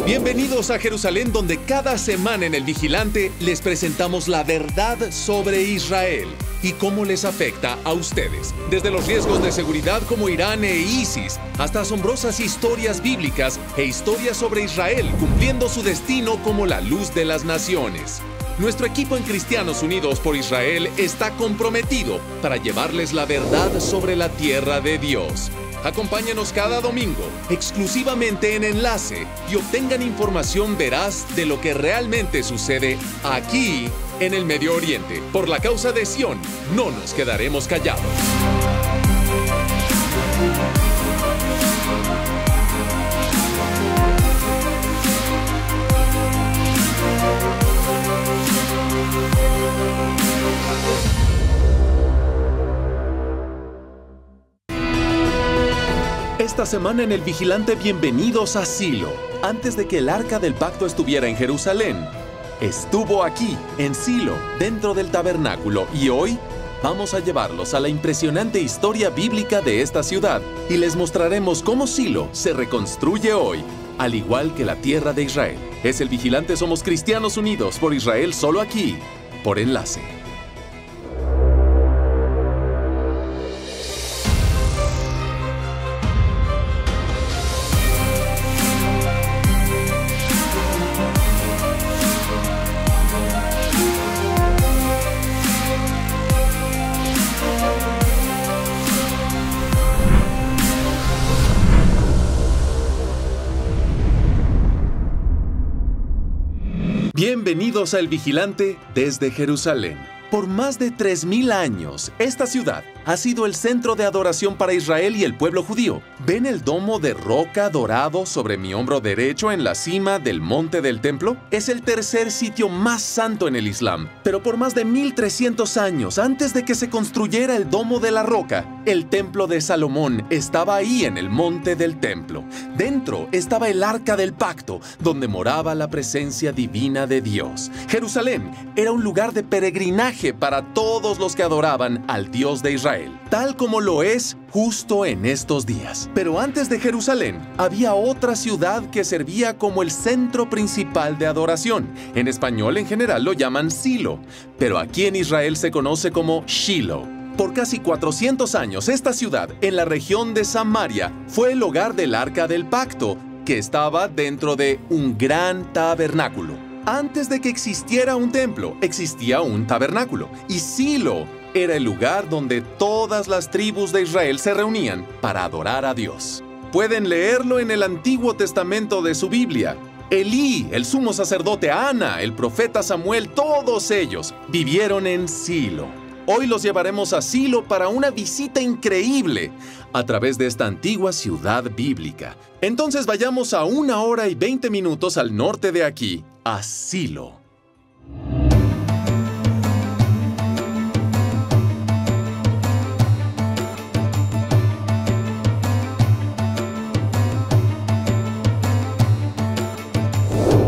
Bienvenidos a Jerusalén, donde cada semana en El Vigilante les presentamos la verdad sobre Israel y cómo les afecta a ustedes. Desde los riesgos de seguridad como Irán e ISIS, hasta asombrosas historias bíblicas e historias sobre Israel cumpliendo su destino como la luz de las naciones. Nuestro equipo en Cristianos Unidos por Israel está comprometido para llevarles la verdad sobre la tierra de Dios. Acompáñanos cada domingo, exclusivamente en Enlace, y obtengan información veraz de lo que realmente sucede aquí en el Medio Oriente. Por la causa de Sión, no nos quedaremos callados. Esta semana en El Vigilante, bienvenidos a Silo. Antes de que el Arca del Pacto estuviera en Jerusalén, estuvo aquí, en Silo, dentro del tabernáculo, y hoy vamos a llevarlos a la impresionante historia bíblica de esta ciudad y les mostraremos cómo Silo se reconstruye hoy, al igual que la tierra de Israel. Es El Vigilante, somos Cristianos Unidos por Israel, solo aquí, por Enlace. Bienvenidos a El Vigilante desde Jerusalén. Por más de 3000 años, esta ciudad ha sido el centro de adoración para Israel y el pueblo judío. ¿Ven el domo de roca dorado sobre mi hombro derecho en la cima del monte del templo? Es el tercer sitio más santo en el Islam. Pero por más de 1300 años, antes de que se construyera el domo de la roca, el templo de Salomón estaba ahí en el monte del templo. Dentro estaba el Arca del Pacto, donde moraba la presencia divina de Dios. Jerusalén era un lugar de peregrinaje para todos los que adoraban al Dios de Israel, tal como lo es justo en estos días. Pero antes de Jerusalén, había otra ciudad que servía como el centro principal de adoración. En español, en general, lo llaman Silo, pero aquí en Israel se conoce como Shiloh. Por casi 400 años, esta ciudad, en la región de Samaria, fue el hogar del Arca del Pacto, que estaba dentro de un gran tabernáculo. Antes de que existiera un templo, existía un tabernáculo, y Silo era el lugar donde todas las tribus de Israel se reunían para adorar a Dios. Pueden leerlo en el Antiguo Testamento de su Biblia. Elí, el sumo sacerdote, Ana, el profeta Samuel, todos ellos vivieron en Silo. Hoy los llevaremos a Silo para una visita increíble a través de esta antigua ciudad bíblica. Entonces vayamos a 1 hora y 20 minutos al norte de aquí, a Silo.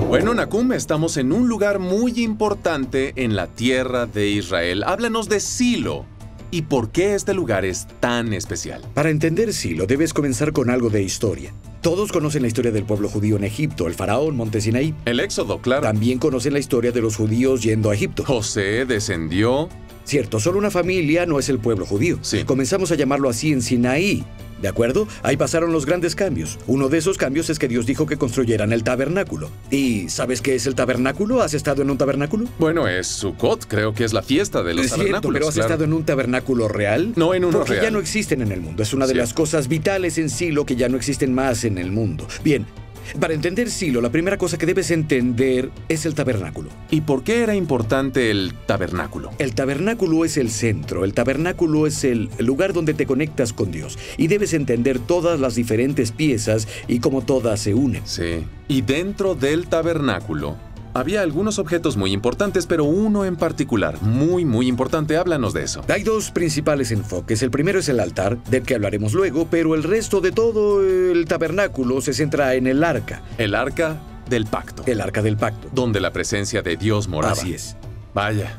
Bueno, Nahum, estamos en un lugar muy importante en la tierra de Israel. Háblanos de Silo. ¿Y por qué este lugar es tan especial? Para entender Silo, debes comenzar con algo de historia. Todos conocen la historia del pueblo judío en Egipto, el faraón, Monte Sinaí. El Éxodo, claro. También conocen la historia de los judíos yendo a Egipto. José descendió. Cierto, solo una familia no es el pueblo judío. Sí. Comenzamos a llamarlo así en Sinaí. ¿De acuerdo? Ahí pasaron los grandes cambios. Uno de esos cambios es que Dios dijo que construyeran el tabernáculo. ¿Y sabes qué es el tabernáculo? ¿Has estado en un tabernáculo? Bueno, es Sukkot, creo que es la fiesta de los tabernáculos. Cierto, pero ¿has estado en un tabernáculo real? No, en uno Porque real. Ya no existen en el mundo. Es una de las cosas vitales en Silo que ya no existen más en el mundo. Bien, para entender Silo, la primera cosa que debes entender es el tabernáculo. ¿Y por qué era importante el tabernáculo? El tabernáculo es el centro, el tabernáculo es el lugar donde te conectas con Dios. Y debes entender todas las diferentes piezas y cómo todas se unen. Sí. Y dentro del tabernáculo había algunos objetos muy importantes, pero uno en particular, muy importante. Háblanos de eso. Hay dos principales enfoques. El primero es el altar, del que hablaremos luego, pero el resto de todo el tabernáculo se centra en el arca. El Arca del Pacto. El Arca del Pacto. Donde la presencia de Dios moraba. Así es. Vaya.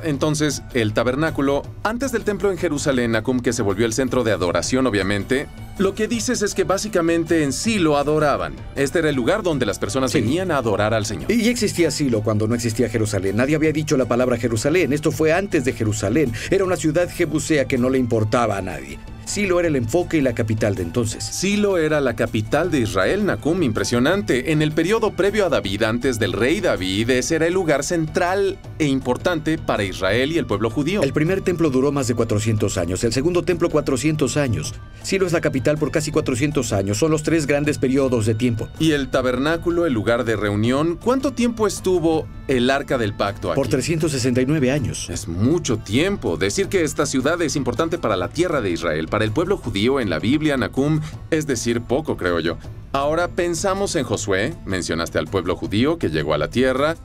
Entonces, el tabernáculo, antes del templo en Jerusalén, Nahum, que se volvió el centro de adoración, obviamente, Lo que dices es que básicamente en Silo adoraban. Este era el lugar donde las personas venían a adorar al Señor. Y existía Silo cuando no existía Jerusalén. Nadie había dicho la palabra Jerusalén. Esto fue antes de Jerusalén. Era una ciudad jebusea que no le importaba a nadie. Silo era el enfoque y la capital de entonces. Silo era la capital de Israel, Nahum, impresionante. En el periodo previo a David, antes del rey David, ese era el lugar central e importante para Israel y el pueblo judío. El primer templo duró más de 400 años, el segundo templo 400 años. Silo es la capital por casi 400 años, son los tres grandes periodos de tiempo. ¿Y el tabernáculo, el lugar de reunión, cuánto tiempo estuvo el Arca del Pacto aquí? Por 369 años. Es mucho tiempo. Decir que esta ciudad es importante para la tierra de Israel, para el pueblo judío en la Biblia, Nahum, es decir poco, creo yo. Ahora pensamos en Josué, mencionaste al pueblo judío que llegó a la tierra.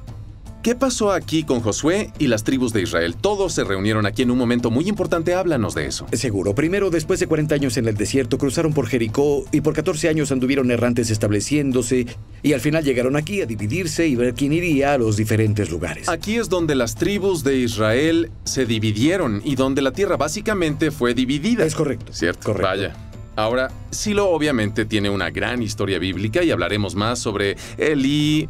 ¿Qué pasó aquí con Josué y las tribus de Israel? Todos se reunieron aquí en un momento muy importante, háblanos de eso. Seguro. Primero, después de 40 años en el desierto, cruzaron por Jericó y por 14 años anduvieron errantes estableciéndose y al final llegaron aquí a dividirse y ver quién iría a los diferentes lugares. Aquí es donde las tribus de Israel se dividieron y donde la tierra básicamente fue dividida. Es correcto. ¿Cierto? Correcto. Vaya. Ahora, Silo obviamente tiene una gran historia bíblica y hablaremos más sobre Elí,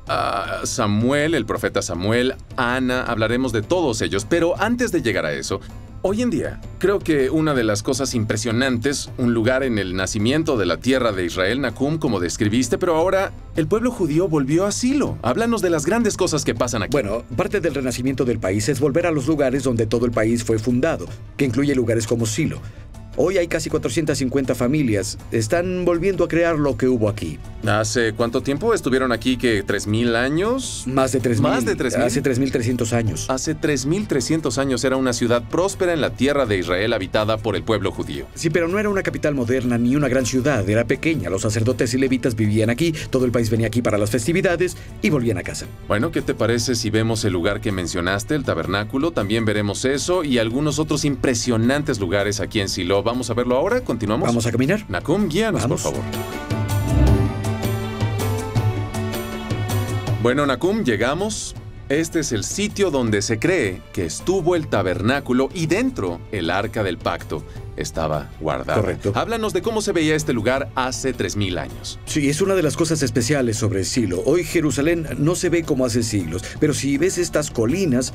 Samuel, el profeta Samuel, Ana, hablaremos de todos ellos. Pero antes de llegar a eso, hoy en día, creo que una de las cosas impresionantes, un lugar en el nacimiento de la tierra de Israel, Nahum, como describiste, pero ahora el pueblo judío volvió a Silo. Háblanos de las grandes cosas que pasan aquí. Bueno, parte del renacimiento del país es volver a los lugares donde todo el país fue fundado, que incluye lugares como Silo. Hoy hay casi 450 familias. Están volviendo a crear lo que hubo aquí. ¿Hace cuánto tiempo estuvieron aquí? ¿Que 3,000 años? Más de 3,000. ¿Más de 3,000? Hace 3,300 años. Hace 3,300 años era una ciudad próspera en la tierra de Israel habitada por el pueblo judío. Sí, pero no era una capital moderna ni una gran ciudad. Era pequeña. Los sacerdotes y levitas vivían aquí. Todo el país venía aquí para las festividades y volvían a casa. Bueno, ¿qué te parece si vemos el lugar que mencionaste, el tabernáculo? También veremos eso y algunos otros impresionantes lugares aquí en Silo. ¿Vamos a verlo ahora? ¿Continuamos? ¿Vamos a caminar? Nahum, guíanos, Vamos. por favor. Bueno, Nahum, llegamos. Este es el sitio donde se cree que estuvo el tabernáculo y dentro el Arca del Pacto estaba guardada. Correcto. Háblanos de cómo se veía este lugar hace 3,000 años. Sí, es una de las cosas especiales sobre Silo. Hoy Jerusalén no se ve como hace siglos, pero si ves estas colinas,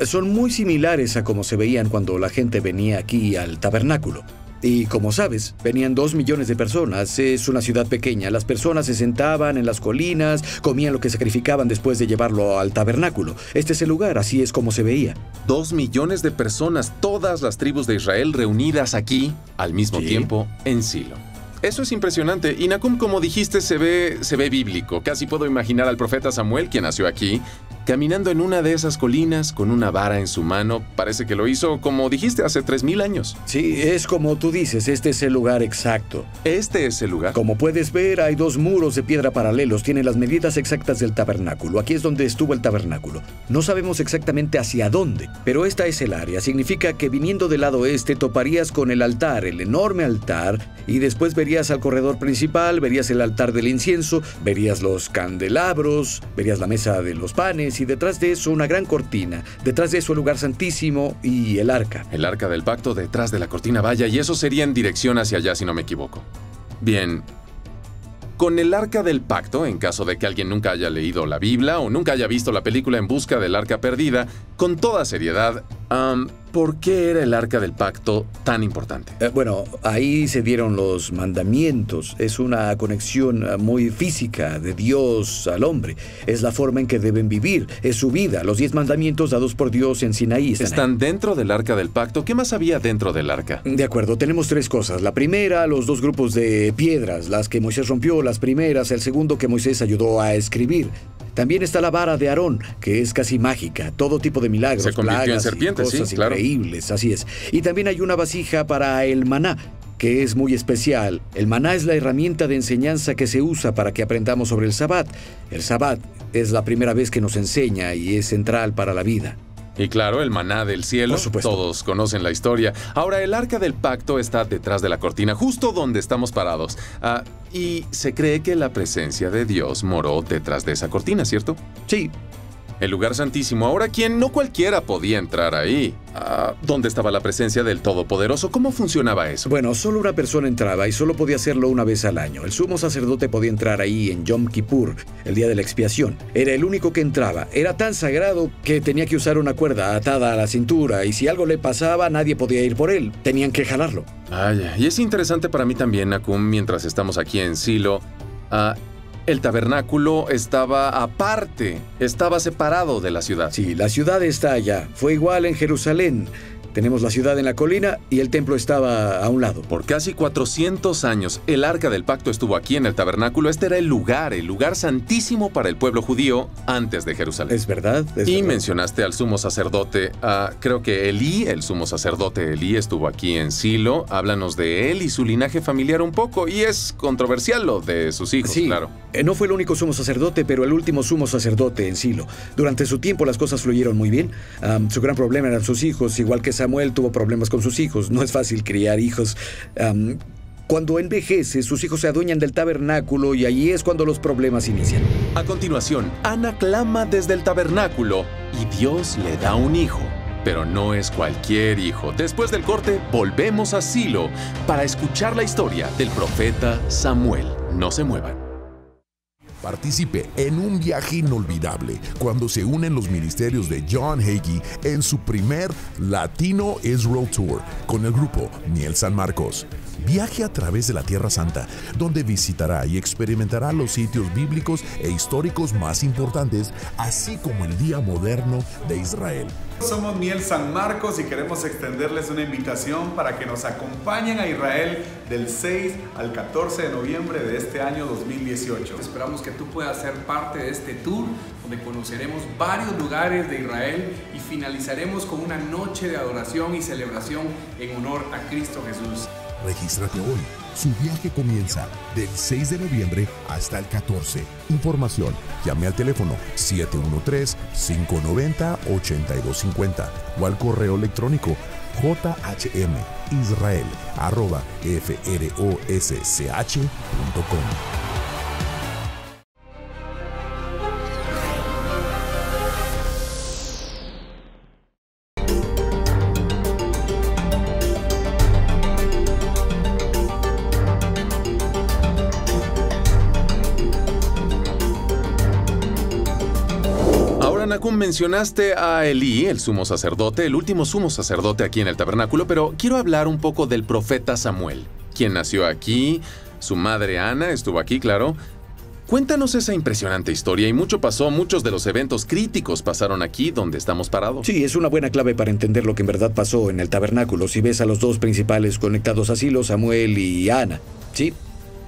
son muy similares a como se veían cuando la gente venía aquí al tabernáculo. Y como sabes, venían 2 millones de personas. Es una ciudad pequeña. Las personas se sentaban en las colinas, comían lo que sacrificaban después de llevarlo al tabernáculo. Este es el lugar, así es como se veía. 2 millones de personas, todas las tribus de Israel reunidas aquí al mismo tiempo en Silo. Eso es impresionante. Y Nahum, como dijiste, se ve bíblico. Casi puedo imaginar al profeta Samuel, quien nació aquí, caminando en una de esas colinas con una vara en su mano. Parece que lo hizo, como dijiste, hace 3,000 años. Sí, es como tú dices, este es el lugar exacto. Este es el lugar. Como puedes ver, hay 2 muros de piedra paralelos. Tienen las medidas exactas del tabernáculo. Aquí es donde estuvo el tabernáculo. No sabemos exactamente hacia dónde, pero esta es el área. Significa que viniendo del lado este toparías con el altar, el enorme altar, y después verías al corredor principal, verías el altar del incienso, verías los candelabros, verías la mesa de los panes y detrás de eso una gran cortina. Detrás de eso el lugar santísimo y el arca. El Arca del Pacto detrás de la cortina, vaya, y eso sería en dirección hacia allá si no me equivoco. Bien. Con el Arca del Pacto, en caso de que alguien nunca haya leído la Biblia o nunca haya visto la película En busca del Arca perdida, con toda seriedad, ¿por qué era el Arca del Pacto tan importante? Bueno, ahí se dieron los mandamientos. Es una conexión muy física de Dios al hombre. Es la forma en que deben vivir. Es su vida. Los 10 mandamientos dados por Dios en Sinaí están dentro del Arca del Pacto. ¿Qué más había dentro del Arca? De acuerdo, tenemos 3 cosas. La primera, los 2 grupos de piedras, las que Moisés rompió, las primeras. El segundo, que Moisés ayudó a escribir. También está la vara de Aarón, que es casi mágica. Todo tipo de milagros, se convirtió plagas en serpiente, y cosas sí, claro. Increíbles, así es. Y también hay una vasija para el maná, que es muy especial. El maná es la herramienta de enseñanza que se usa para que aprendamos sobre el Sabbat. El Sabbat es la primera vez que nos enseña y es central para la vida. Y claro, el maná del cielo, Por supuesto. Todos conocen la historia. Ahora, el Arca del Pacto está detrás de la cortina, justo donde estamos parados. Y se cree que la presencia de Dios moró detrás de esa cortina, ¿cierto? Sí. el lugar santísimo. Ahora, ¿quién? No cualquiera podía entrar ahí. ¿Dónde estaba la presencia del Todopoderoso? ¿Cómo funcionaba eso? Bueno, solo una persona entraba y solo podía hacerlo una vez al año. El sumo sacerdote podía entrar ahí en Yom Kippur, el día de la expiación. Era el único que entraba. Era tan sagrado que tenía que usar una cuerda atada a la cintura y si algo le pasaba, nadie podía ir por él. Tenían que jalarlo. Y es interesante para mí también, Nahum, mientras estamos aquí en Silo. El tabernáculo estaba aparte, estaba separado de la ciudad. Sí, la ciudad está allá. Fue igual en Jerusalén. Tenemos la ciudad en la colina y el templo estaba a un lado. Por casi 400 años, el Arca del Pacto estuvo aquí en el tabernáculo. Este era el lugar santísimo para el pueblo judío antes de Jerusalén. Es verdad. Y mencionaste al sumo sacerdote. Creo que Elí, el sumo sacerdote Elí, estuvo aquí en Silo. Háblanos de él y su linaje familiar un poco. Y es controversial lo de sus hijos, sí, claro. No fue el único sumo sacerdote, pero el último sumo sacerdote en Silo. Durante su tiempo las cosas fluyeron muy bien. Su gran problema eran sus hijos, igual que Samuel tuvo problemas con sus hijos. No es fácil criar hijos. Cuando envejece, sus hijos se adueñan del tabernáculo y allí es cuando los problemas inician. A continuación, Ana clama desde el tabernáculo y Dios le da un hijo. Pero no es cualquier hijo. Después del corte, volvemos a Silo para escuchar la historia del profeta Samuel. No se muevan. Participe en un viaje inolvidable cuando se unen los ministerios de John Hagee en su primer Latino Israel Tour con el grupo Miel San Marcos. Viaje a través de la Tierra Santa, donde visitará y experimentará los sitios bíblicos e históricos más importantes, así como el día moderno de Israel. Somos Miel San Marcos y queremos extenderles una invitación para que nos acompañen a Israel del 6 al 14 de noviembre de este año 2018. Esperamos que tú puedas ser parte de este tour, donde conoceremos varios lugares de Israel y finalizaremos con una noche de adoración y celebración en honor a Cristo Jesús. Regístrate hoy. Su viaje comienza del 6 de noviembre hasta el 14. Información, llame al teléfono 713-590-8250 o al correo electrónico jhmisrael@frossh.com. Nahum, mencionaste a Elí, el sumo sacerdote, el último sumo sacerdote aquí en el tabernáculo, pero quiero hablar un poco del profeta Samuel, quien nació aquí, su madre Ana estuvo aquí, claro. Cuéntanos esa impresionante historia y mucho pasó, muchos de los eventos críticos pasaron aquí donde estamos parados. Sí, es una buena clave para entender lo que en verdad pasó en el tabernáculo. Si ves a los dos principales conectados a Silo, Samuel y Ana, ¿sí?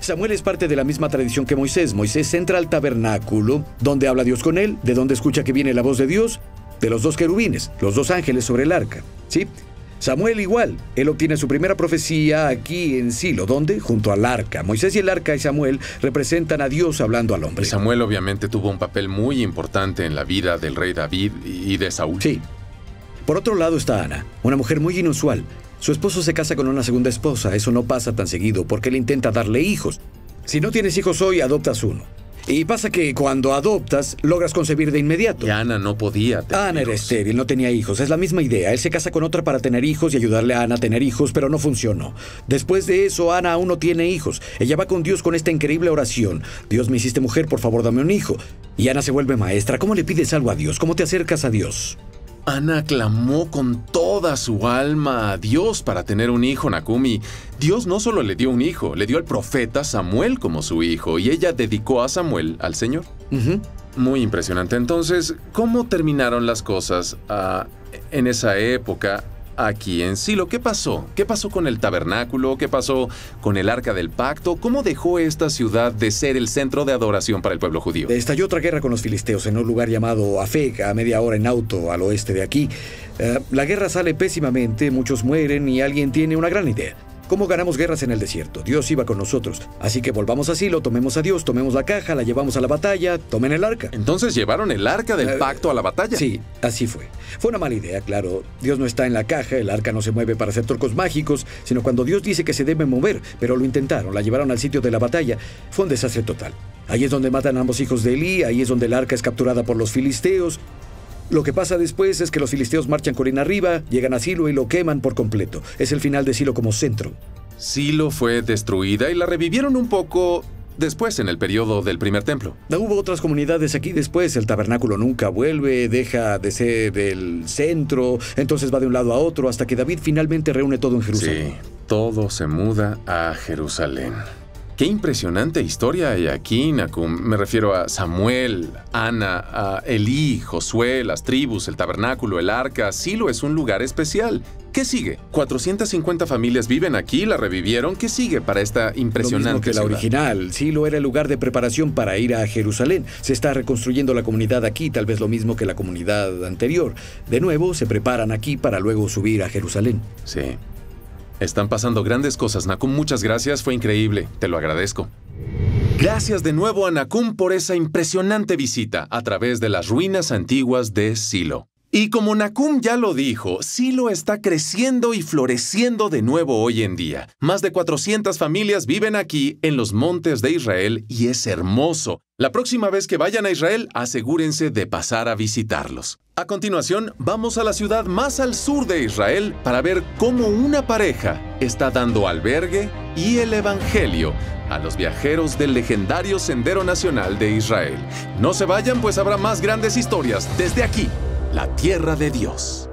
Samuel es parte de la misma tradición que Moisés. Moisés entra al tabernáculo, donde habla Dios con él, de donde escucha que viene la voz de Dios, de los dos querubines, los dos ángeles sobre el arca, ¿sí? Samuel igual, él obtiene su primera profecía aquí en Silo, donde, junto al arca, Moisés y el arca y Samuel representan a Dios hablando al hombre. Y Samuel obviamente tuvo un papel muy importante en la vida del rey David y de Saúl. Sí. Por otro lado está Ana, una mujer muy inusual. Su esposo se casa con una segunda esposa. Eso no pasa tan seguido porque él intenta darle hijos. Si no tienes hijos hoy, adoptas uno. Y pasa que cuando adoptas, logras concebir de inmediato. Y Ana no podía tener Ana era estéril, no tenía hijos. Es la misma idea. Él se casa con otra para tener hijos y ayudarle a Ana a tener hijos, pero no funcionó. Después de eso, Ana aún no tiene hijos. Ella va con Dios con esta increíble oración. Dios, me hiciste mujer, por favor, dame un hijo. Y Ana se vuelve maestra. ¿Cómo le pides algo a Dios? ¿Cómo te acercas a Dios? Ana clamó con toda su alma a Dios para tener un hijo, Nahum. Y Dios no solo le dio un hijo, le dio al profeta Samuel como su hijo, y ella dedicó a Samuel al Señor. Muy impresionante. Entonces, ¿cómo terminaron las cosas en esa época aquí en Silo? ¿Qué pasó? ¿Qué pasó con el tabernáculo? ¿Qué pasó con el Arca del Pacto? ¿Cómo dejó esta ciudad de ser el centro de adoración para el pueblo judío? Estalló otra guerra con los filisteos en un lugar llamado Afec, a media hora en auto al oeste de aquí. La guerra sale pésimamente, muchos mueren y alguien tiene una gran idea. ¿Cómo ganamos guerras en el desierto? Dios iba con nosotros. Así que volvamos a Silo, tomemos a Dios, tomemos la caja, la llevamos a la batalla, tomen el arca. Entonces llevaron el Arca del Pacto a la batalla. Sí, así fue. Fue una mala idea, claro. Dios no está en la caja, el arca no se mueve para hacer trucos mágicos, sino cuando Dios dice que se debe mover. Pero lo intentaron, la llevaron al sitio de la batalla. Fue un desastre total. Ahí es donde matan a ambos hijos de Elí, ahí es donde el arca es capturada por los filisteos. Lo que pasa después es que los filisteos marchan colina arriba, llegan a Silo y lo queman por completo. Es el final de Silo como centro. Silo fue destruida y la revivieron un poco después, en el periodo del primer templo. Hubo otras comunidades aquí después. El tabernáculo nunca vuelve, deja de ser el centro, entonces va de un lado a otro hasta que David finalmente reúne todo en Jerusalén. Sí, todo se muda a Jerusalén. Qué impresionante historia hay aquí, Nahum. Me refiero a Samuel, Ana, a Elí, Josué, las tribus, el tabernáculo, el arca. Silo es un lugar especial. ¿Qué sigue? 450 familias viven aquí, la revivieron. ¿Qué sigue para esta impresionante Lo mismo que la ciudad? original. Silo era el lugar de preparación para ir a Jerusalén. Se está reconstruyendo la comunidad aquí, tal vez lo mismo que la comunidad anterior. De nuevo, se preparan aquí para luego subir a Jerusalén. Sí. Están pasando grandes cosas, Nahum. Muchas gracias, fue increíble. Te lo agradezco. Gracias de nuevo a Nahum por esa impresionante visita a través de las ruinas antiguas de Silo. Y como Nahum ya lo dijo, Silo está creciendo y floreciendo de nuevo hoy en día. Más de 400 familias viven aquí en los montes de Israel y es hermoso. La próxima vez que vayan a Israel, asegúrense de pasar a visitarlos. A continuación, vamos a la ciudad más al sur de Israel para ver cómo una pareja está dando albergue y el evangelio a los viajeros del legendario Sendero Nacional de Israel. No se vayan, pues habrá más grandes historias desde aquí, la tierra de Dios.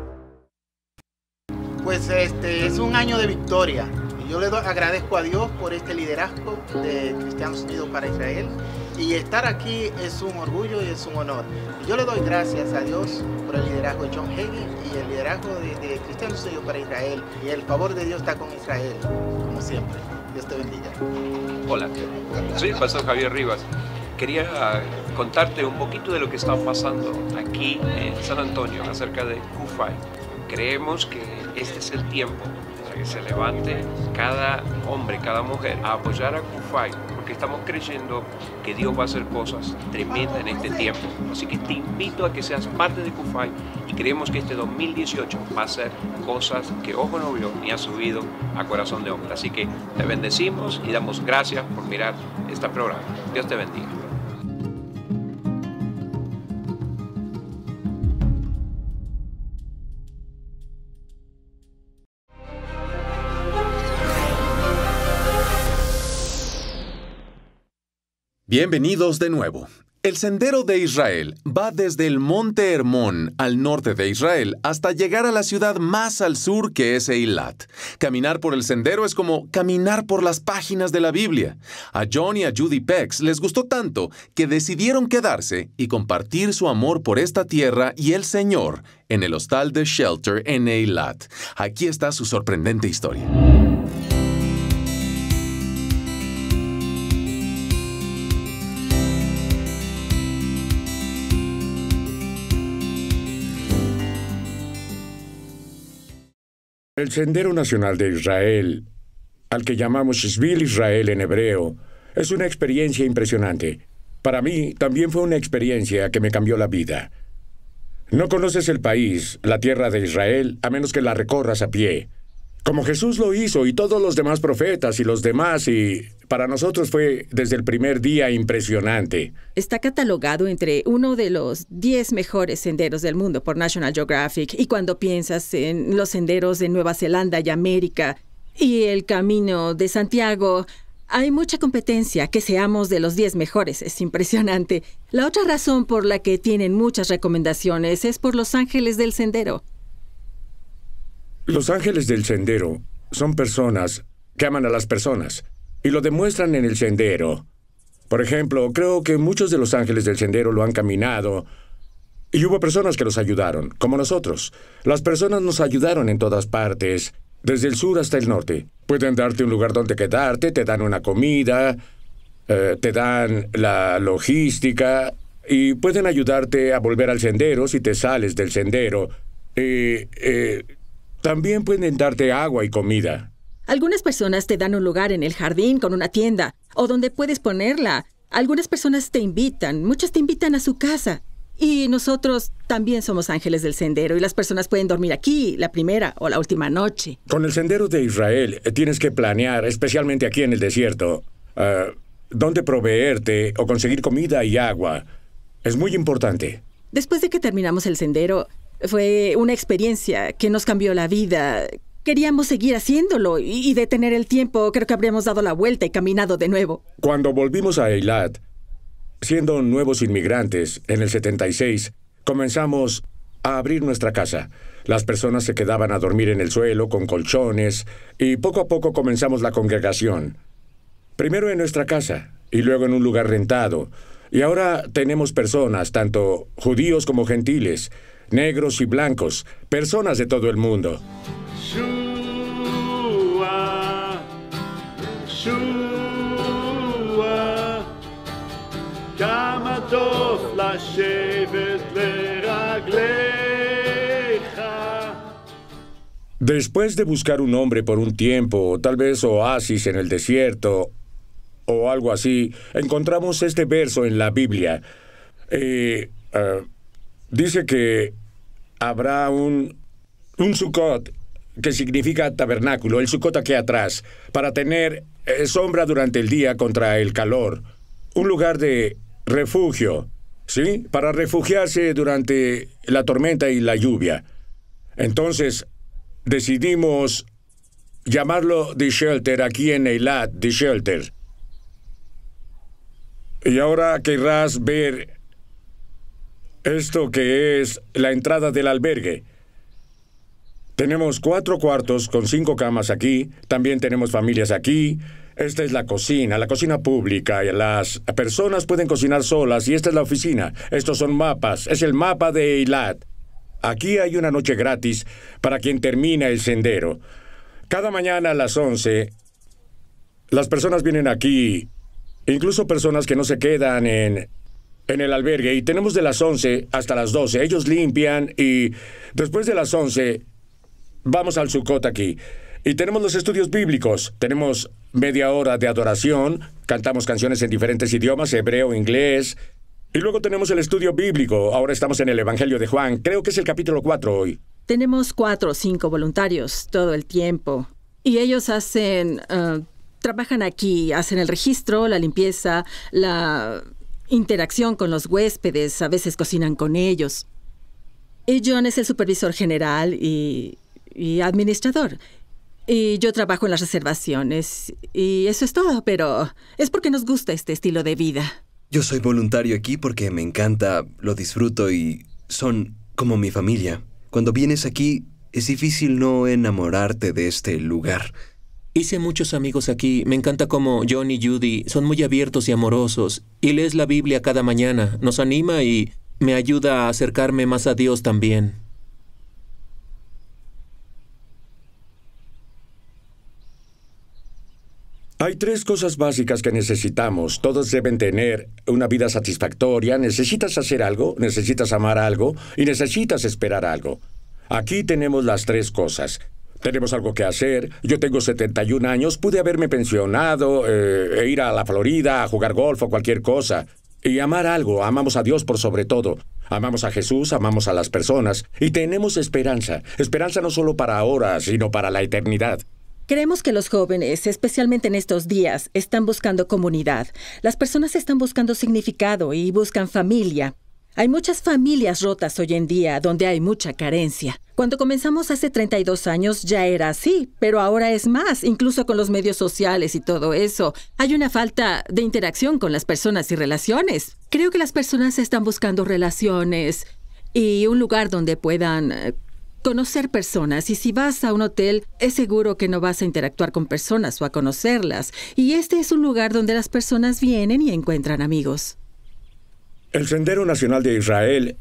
Pues es un año de victoria. Y yo le agradezco a Dios por este liderazgo de Cristianos Unidos para Israel. Y estar aquí es un orgullo y es un honor. Y yo le doy gracias a Dios por el liderazgo de John Hagee y el liderazgo de Cristianos Unidos para Israel. Y el favor de Dios está con Israel, como siempre. Dios te bendiga. Hola, soy el pastor Javier Rivas. Quería contarte un poquito de lo que está pasando aquí en San Antonio acerca de Q5. Creemos que este es el tiempo para que se levante cada hombre, cada mujer a apoyar a Q5, porque estamos creyendo que Dios va a hacer cosas tremendas en este tiempo. Así que te invito a que seas parte de Q5 y creemos que este 2018 va a ser cosas que ojo no vio ni ha subido a corazón de hombre. Así que te bendecimos y damos gracias por mirar este programa. Dios te bendiga. Bienvenidos de nuevo. El Sendero de Israel va desde el Monte Hermón al norte de Israel hasta llegar a la ciudad más al sur que es Eilat. Caminar por el sendero es como caminar por las páginas de la Biblia. A John y a Judy Pex les gustó tanto que decidieron quedarse y compartir su amor por esta tierra y el Señor en el hostal de Shelter en Eilat. Aquí está su sorprendente historia. El Sendero Nacional de Israel, al que llamamos Shvil Israel en hebreo, es una experiencia impresionante. Para mí, también fue una experiencia que me cambió la vida. No conoces el país, la tierra de Israel, a menos que la recorras a pie. Como Jesús lo hizo y todos los demás profetas y los demás, y para nosotros fue desde el primer día impresionante. Está catalogado entre uno de los 10 mejores senderos del mundo por National Geographic. Y cuando piensas en los senderos de Nueva Zelanda y América y el Camino de Santiago, hay mucha competencia. Que seamos de los 10 mejores es impresionante. La otra razón por la que tienen muchas recomendaciones es por los ángeles del sendero. Los ángeles del sendero son personas que aman a las personas y lo demuestran en el sendero. Por ejemplo, creo que muchos de los ángeles del sendero lo han caminado y hubo personas que los ayudaron, como nosotros. Las personas nos ayudaron en todas partes, desde el sur hasta el norte. Pueden darte un lugar donde quedarte, te dan una comida, te dan la logística y pueden ayudarte a volver al sendero si te sales del sendero. También pueden darte agua y comida. Algunas personas te dan un lugar en el jardín con una tienda o donde puedes ponerla. Algunas personas te invitan, muchas te invitan a su casa. Y nosotros también somos ángeles del sendero y las personas pueden dormir aquí la primera o la última noche. Con el Sendero de Israel tienes que planear, especialmente aquí en el desierto, dónde proveerte o conseguir comida y agua. Es muy importante. Después de que terminamos el sendero, fue una experiencia que nos cambió la vida. Queríamos seguir haciéndolo y detener el tiempo. Creo que habríamos dado la vuelta y caminado de nuevo. Cuando volvimos a Eilat, siendo nuevos inmigrantes, en el 76, comenzamos a abrir nuestra casa. Las personas se quedaban a dormir en el suelo con colchones y poco a poco comenzamos la congregación. Primero en nuestra casa y luego en un lugar rentado. Y ahora tenemos personas, tanto judíos como gentiles, negros y blancos, personas de todo el mundo. Shua, Shua, kama tov lashevet leraglecha. Después de buscar un nombre por un tiempo, tal vez oasis en el desierto o algo así, encontramos este verso en la Biblia. Dice que habrá un Sukkot, que significa tabernáculo, el Sukkot aquí atrás, para tener sombra durante el día contra el calor. Un lugar de refugio, ¿sí? Para refugiarse durante la tormenta y la lluvia. Entonces, decidimos llamarlo The Shelter aquí en Eilat, The Shelter. Y ahora querrás ver esto que es la entrada del albergue. Tenemos 4 cuartos con 5 camas aquí. También tenemos familias aquí. Esta es la cocina pública. Las personas pueden cocinar solas y esta es la oficina. Estos son mapas. Es el mapa de Eilat. Aquí hay una noche gratis para quien termina el sendero. Cada mañana a las 11, las personas vienen aquí, incluso personas que no se quedan en el albergue, y tenemos de las 11 hasta las 12. Ellos limpian y después de las 11 vamos al Sukkot aquí. Y tenemos los estudios bíblicos. Tenemos media hora de adoración, cantamos canciones en diferentes idiomas, hebreo, inglés. Y luego tenemos el estudio bíblico. Ahora estamos en el Evangelio de Juan. Creo que es el capítulo 4 hoy. Tenemos 4 o 5 voluntarios todo el tiempo. Y ellos trabajan aquí, hacen el registro, la limpieza, la interacción con los huéspedes, a veces cocinan con ellos. Y John es el supervisor general y administrador. Y yo trabajo en las reservaciones. Y eso es todo, pero es porque nos gusta este estilo de vida. Yo soy voluntario aquí porque me encanta, lo disfruto y son como mi familia. Cuando vienes aquí, es difícil no enamorarte de este lugar. Hice muchos amigos aquí. Me encanta cómo John y Judy son muy abiertos y amorosos. Y lees la Biblia cada mañana. Nos anima y me ayuda a acercarme más a Dios también. Hay 3 cosas básicas que necesitamos. Todos deben tener una vida satisfactoria. Necesitas hacer algo, necesitas amar algo y necesitas esperar algo. Aquí tenemos las 3 cosas. Tenemos algo que hacer. Yo tengo 71 años. Pude haberme pensionado, e ir a la Florida a jugar golf o cualquier cosa. Y amar algo. Amamos a Dios por sobre todo. Amamos a Jesús, amamos a las personas. Y tenemos esperanza. Esperanza no solo para ahora, sino para la eternidad. Creemos que los jóvenes, especialmente en estos días, están buscando comunidad. Las personas están buscando significado y buscan familia. Hay muchas familias rotas hoy en día donde hay mucha carencia. Cuando comenzamos hace 32 años ya era así, pero ahora es más, incluso con los medios sociales y todo eso. Hay una falta de interacción con las personas y relaciones. Creo que las personas están buscando relaciones y un lugar donde puedan conocer personas. Y si vas a un hotel, es seguro que no vas a interactuar con personas o a conocerlas. Y este es un lugar donde las personas vienen y encuentran amigos. El Sendero Nacional de Israel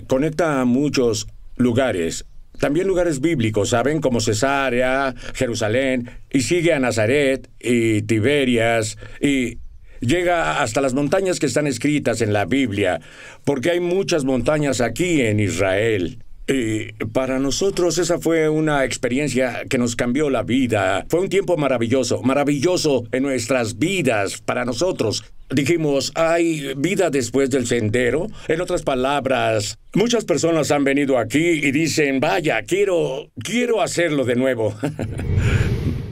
conecta a muchos lugares. También lugares bíblicos, ¿saben? Como Cesarea, Jerusalén, y sigue a Nazaret y Tiberias, y llega hasta las montañas que están escritas en la Biblia, porque hay muchas montañas aquí en Israel. Y para nosotros esa fue una experiencia que nos cambió la vida. Fue un tiempo maravilloso, maravilloso en nuestras vidas para nosotros. dijimos, ¿hay vida después del sendero? En otras palabras, muchas personas han venido aquí y dicen, vaya, quiero hacerlo de nuevo.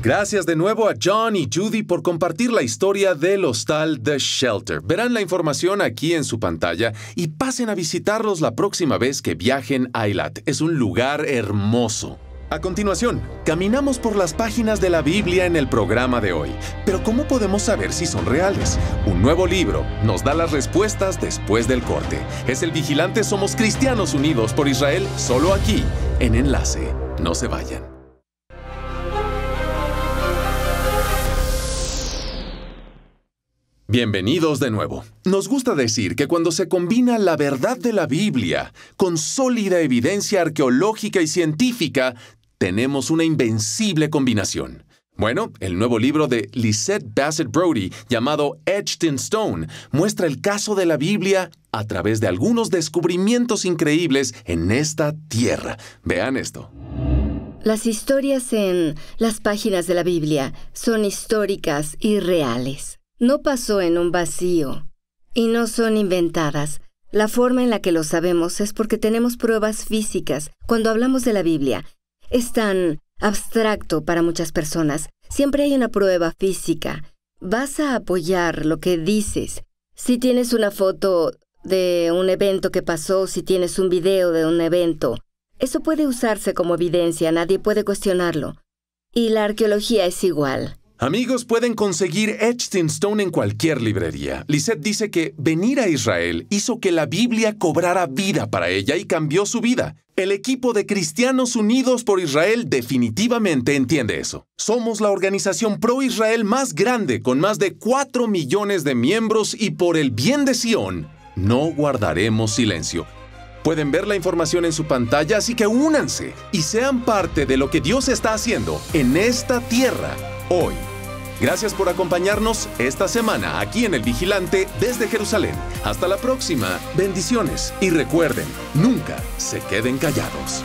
Gracias de nuevo a John y Judy por compartir la historia del hostal The Shelter. Verán la información aquí en su pantalla y pasen a visitarlos la próxima vez que viajen a Eilat. Es un lugar hermoso. A continuación, caminamos por las páginas de la Biblia en el programa de hoy. Pero ¿cómo podemos saber si son reales? Un nuevo libro nos da las respuestas después del corte. Es El Vigilante, somos cristianos unidos por Israel, solo aquí, en Enlace. No se vayan. Bienvenidos de nuevo. Nos gusta decir que cuando se combina la verdad de la Biblia con sólida evidencia arqueológica y científica, tenemos una invencible combinación. Bueno, el nuevo libro de Lisette Bassett Brody, llamado Etched in Stone, muestra el caso de la Biblia a través de algunos descubrimientos increíbles en esta tierra. Vean esto. Las historias en las páginas de la Biblia son históricas y reales. No pasó en un vacío y no son inventadas. La forma en la que lo sabemos es porque tenemos pruebas físicas. Cuando hablamos de la Biblia, es tan abstracto para muchas personas. Siempre hay una prueba física. Vas a apoyar lo que dices. Si tienes una foto de un evento que pasó, si tienes un video de un evento, eso puede usarse como evidencia, nadie puede cuestionarlo. Y la arqueología es igual. Amigos, pueden conseguir Etched in Stone en cualquier librería. Lisette dice que venir a Israel hizo que la Biblia cobrara vida para ella y cambió su vida. El equipo de Cristianos Unidos por Israel definitivamente entiende eso. Somos la organización pro-Israel más grande, con más de 4 millones de miembros, y por el bien de Sion, no guardaremos silencio. Pueden ver la información en su pantalla, así que únanse y sean parte de lo que Dios está haciendo en esta tierra hoy. Gracias por acompañarnos esta semana aquí en El Vigilante desde Jerusalén. Hasta la próxima. Bendiciones. Y recuerden, nunca se queden callados.